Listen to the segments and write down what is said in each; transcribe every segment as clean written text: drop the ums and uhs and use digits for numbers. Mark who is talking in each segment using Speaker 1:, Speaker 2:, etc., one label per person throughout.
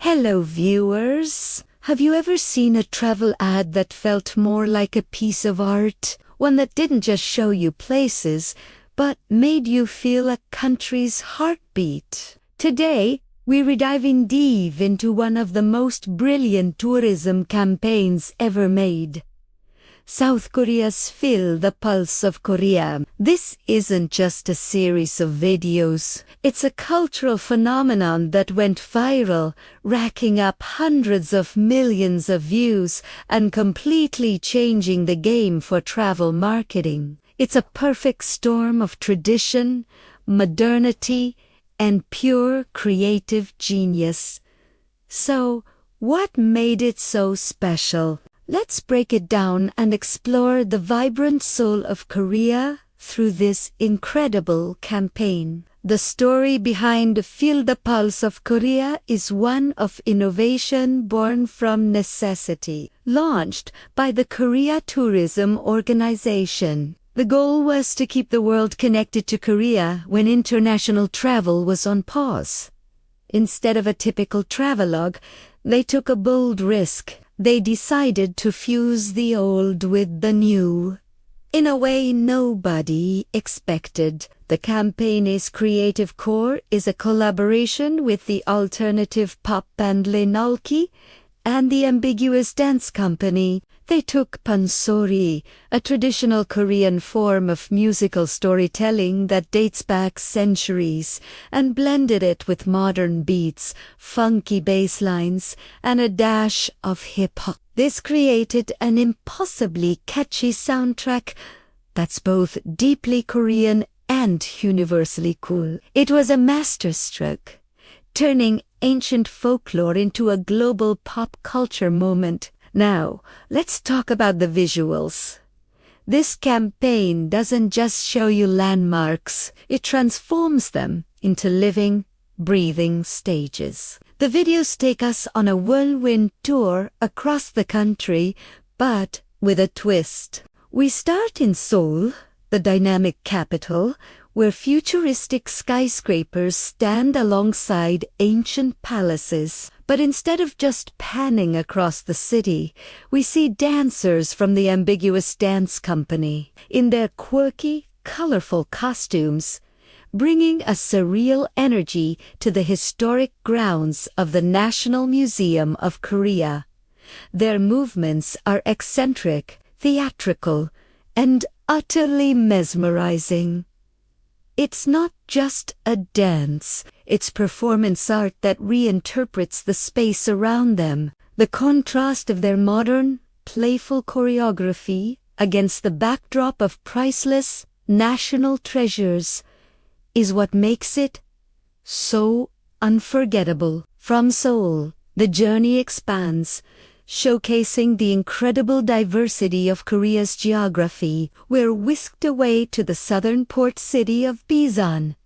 Speaker 1: Hello viewers! Have you ever seen a travel ad that felt more like a piece of art? One that didn't just show you places, but made you feel a country's heartbeat? Today, we're diving deep into one of the most brilliant tourism campaigns ever made. South Korea's Feel the Pulse of Korea. This isn't just a series of videos. It's a cultural phenomenon that went viral, racking up hundreds of millions of views and completely changing the game for travel marketing. It's a perfect storm of tradition, modernity, and pure creative genius. So, what made it so special? Let's break it down and explore the vibrant soul of Korea through this incredible campaign. The story behind Feel the Pulse of Korea is one of innovation born from necessity. Launched by the Korea Tourism Organization, the goal was to keep the world connected to Korea when international travel was on pause. Instead of a typical travelogue, they took a bold risk. They decided to fuse the old with the new. In a way nobody expected. The campaign's creative core is a collaboration with the alternative pop band Lenalki and the ambiguous dance company. They took pansori, a traditional Korean form of musical storytelling that dates back centuries, and blended it with modern beats, funky bass lines, and a dash of hip-hop. This created an impossibly catchy soundtrack that's both deeply Korean and universally cool. It was a masterstroke, turning ancient folklore into a global pop culture moment. Now, let's talk about the visuals. This campaign doesn't just show you landmarks, it transforms them into living, breathing stages. The videos take us on a whirlwind tour across the country, but with a twist. We start in Seoul, the dynamic capital, where futuristic skyscrapers stand alongside ancient palaces. But instead of just panning across the city, we see dancers from the ambiguous dance company in their quirky, colorful costumes, bringing a surreal energy to the historic grounds of the National Museum of Korea. Their movements are eccentric, theatrical, and utterly mesmerizing. It's not just a dance, it's performance art that reinterprets the space around them. The contrast of their modern, playful choreography against the backdrop of priceless national treasures is what makes it so unforgettable. From Seoul, the journey expands, showcasing the incredible diversity of Korea's geography. We're whisked away to the southern port city of Busan,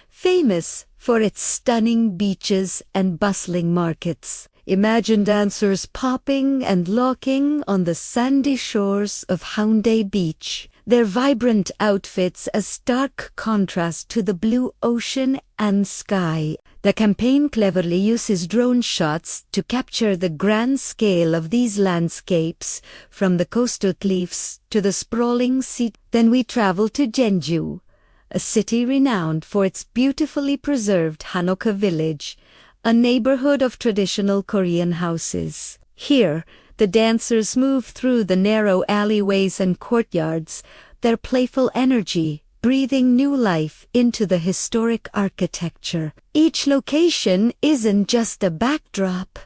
Speaker 1: famous for its stunning beaches and bustling markets. Imagine dancers popping and locking on the sandy shores of Haeundae Beach, their vibrant outfits a stark contrast to the blue ocean and sky. The campaign cleverly uses drone shots to capture the grand scale of these landscapes, from the coastal cliffs to the sprawling sea. Then we travel to Jeonju, a city renowned for its beautifully preserved Hanoka village, a neighborhood of traditional Korean houses. Here, the dancers move through the narrow alleyways and courtyards, their playful energy breathing new life into the historic architecture. Each location isn't just a backdrop.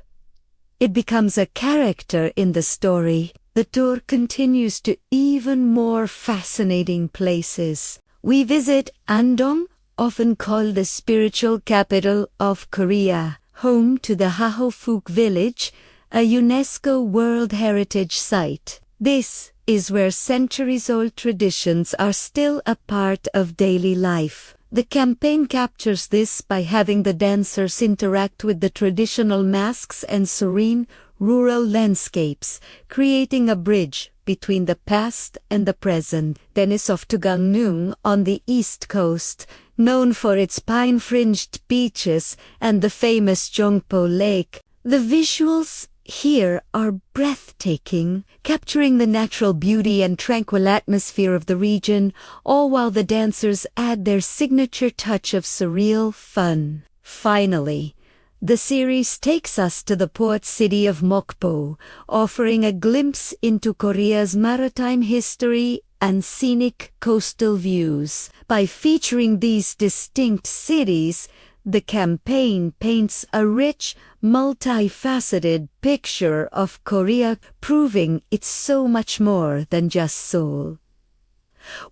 Speaker 1: It becomes a character in the story. The tour continues to even more fascinating places. We visit Andong, often called the spiritual capital of Korea, home to the Hahofuk village, a UNESCO World Heritage Site. This is where centuries-old traditions are still a part of daily life. The campaign captures this by having the dancers interact with the traditional masks and serene, rural landscapes, creating a bridge between the past and the present. Then is off to Gangneung on the east coast, known for its pine-fringed beaches and the famous Jongpo Lake. The visuals here are breathtaking, capturing the natural beauty and tranquil atmosphere of the region, all while the dancers add their signature touch of surreal fun. Finally, the series takes us to the port city of Mokpo, offering a glimpse into Korea's maritime history and scenic coastal views. By featuring these distinct cities, the campaign paints a rich, multifaceted picture of Korea, proving it's so much more than just Seoul.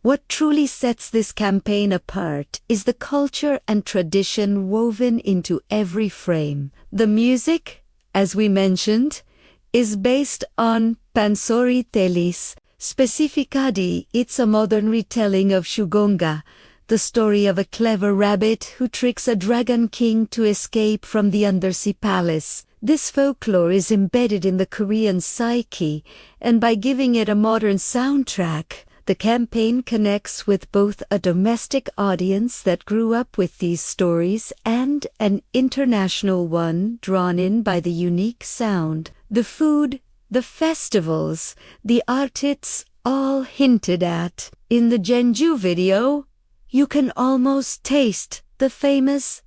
Speaker 1: What truly sets this campaign apart is the culture and tradition woven into every frame. The music, as we mentioned, is based on Pansori Telis. Specifically, it's a modern retelling of Shugonga, the story of a clever rabbit who tricks a dragon king to escape from the undersea palace. This folklore is embedded in the Korean psyche, and by giving it a modern soundtrack, the campaign connects with both a domestic audience that grew up with these stories and an international one drawn in by the unique sound. The food, the festivals, the artists, all hinted at. In the Jeonju video, you can almost taste the famous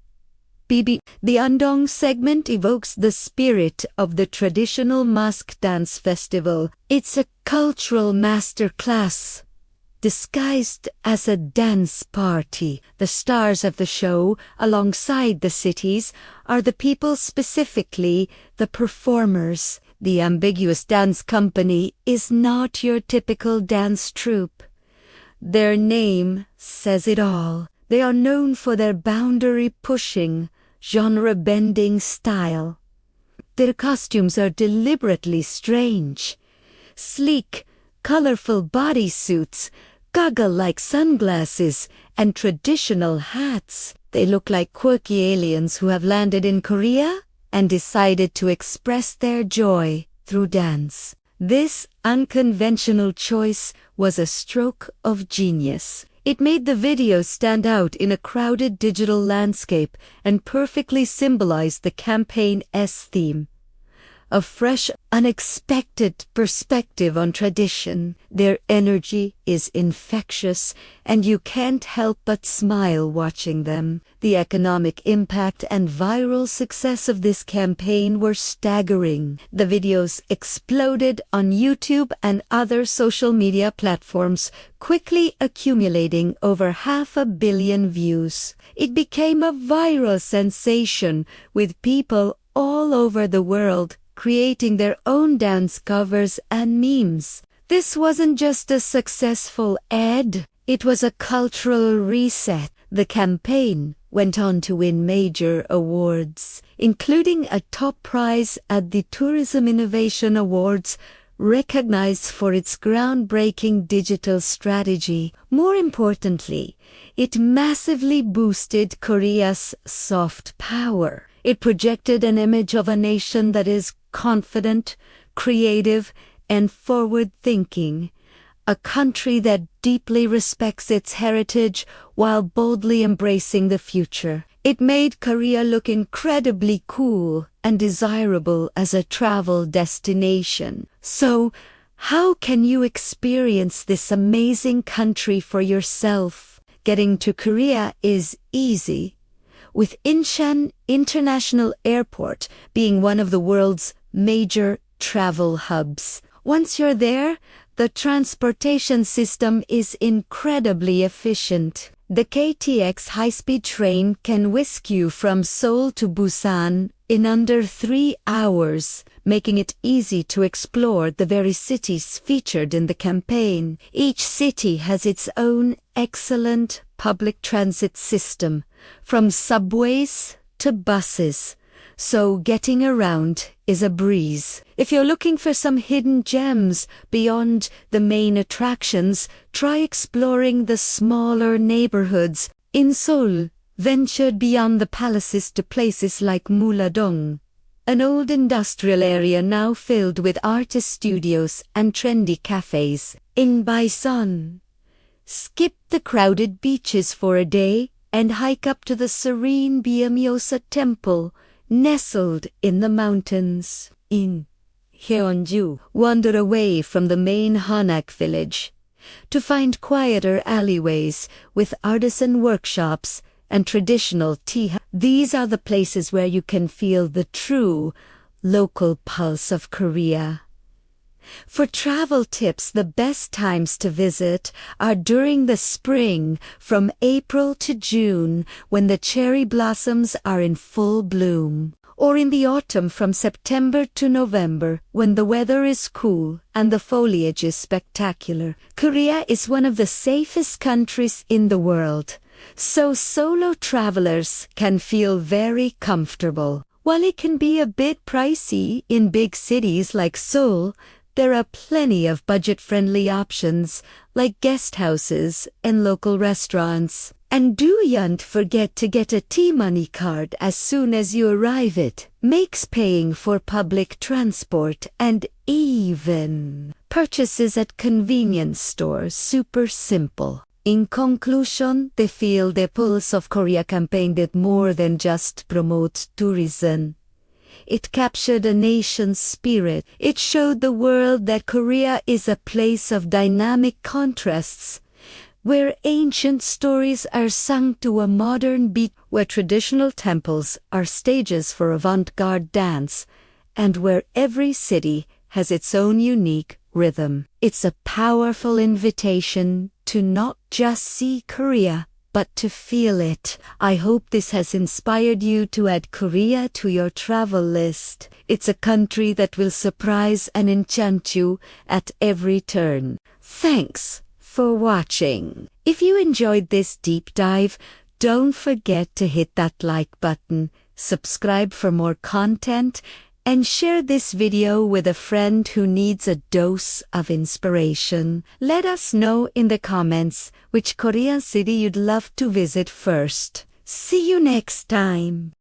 Speaker 1: bibi. The Andong segment evokes the spirit of the traditional mask dance festival. It's a cultural masterclass disguised as a dance party. The stars of the show, alongside the cities, are the people, specifically the performers. The ambiguous dance company is not your typical dance troupe. Their name says it all. They are known for their boundary-pushing, genre-bending style. Their costumes are deliberately strange. Sleek, colorful bodysuits, goggle-like sunglasses, and traditional hats. They look like quirky aliens who have landed in Korea and decided to express their joy through dance. This unconventional choice was a stroke of genius. It made the video stand out in a crowded digital landscape and perfectly symbolized the campaign's theme. A fresh, unexpected perspective on tradition. Their energy is infectious, and you can't help but smile watching them. The economic impact and viral success of this campaign were staggering. The videos exploded on YouTube and other social media platforms, quickly accumulating over 500 million views. It became a viral sensation, with people all over the world creating their own dance covers and memes. This wasn't just a successful ad, it was a cultural reset. The campaign went on to win major awards, including a top prize at the Tourism Innovation Awards, recognized for its groundbreaking digital strategy. More importantly, it massively boosted Korea's soft power. It projected an image of a nation that is confident, creative, and forward-thinking, a country that deeply respects its heritage while boldly embracing the future. It made Korea look incredibly cool and desirable as a travel destination. So, how can you experience this amazing country for yourself? Getting to Korea is easy, with Incheon International Airport being one of the world's major travel hubs. Once you're there, the transportation system is incredibly efficient. The KTX high-speed train can whisk you from Seoul to Busan in under 3 hours, making it easy to explore the very cities featured in the campaign. Each city has its own excellent public transit system, from subways to buses, so getting around is a breeze. If you're looking for some hidden gems beyond the main attractions, try exploring the smaller neighborhoods. In Seoul, ventured beyond the palaces to places like Muladong, an old industrial area now filled with artist studios and trendy cafes. In Bison, skip the crowded beaches for a day and hike up to the serene Byamyosa Temple nestled in the mountains. In Gyeongju, wander away from the main Hanak village to find quieter alleyways with artisan workshops and traditional tea. These are the places where you can feel the true local pulse of Korea. For travel tips, the best times to visit are during the spring from April to June when the cherry blossoms are in full bloom, or in the autumn from September to November when the weather is cool and the foliage is spectacular. Korea is one of the safest countries in the world, so solo travelers can feel very comfortable. While it can be a bit pricey in big cities like Seoul, there are plenty of budget-friendly options like guest houses and local restaurants. And don't forget to get a T-Money card as soon as you arrive. It makes paying for public transport and even purchases at convenience stores super simple. In conclusion, the Feel the Pulse of Korea campaign did more than just promote tourism. It captured a nation's spirit. It showed the world that Korea is a place of dynamic contrasts, where ancient stories are sung to a modern beat, where traditional temples are stages for avant-garde dance, and where every city has its own unique rhythm. It's a powerful invitation to not just see Korea, but to feel it. I hope this has inspired you to add Korea to your travel list. It's a country that will surprise and enchant you at every turn. Thanks for watching. If you enjoyed this deep dive, don't forget to hit that like button, subscribe for more content, and share this video with a friend who needs a dose of inspiration. Let us know in the comments which Korean city you'd love to visit first. See you next time.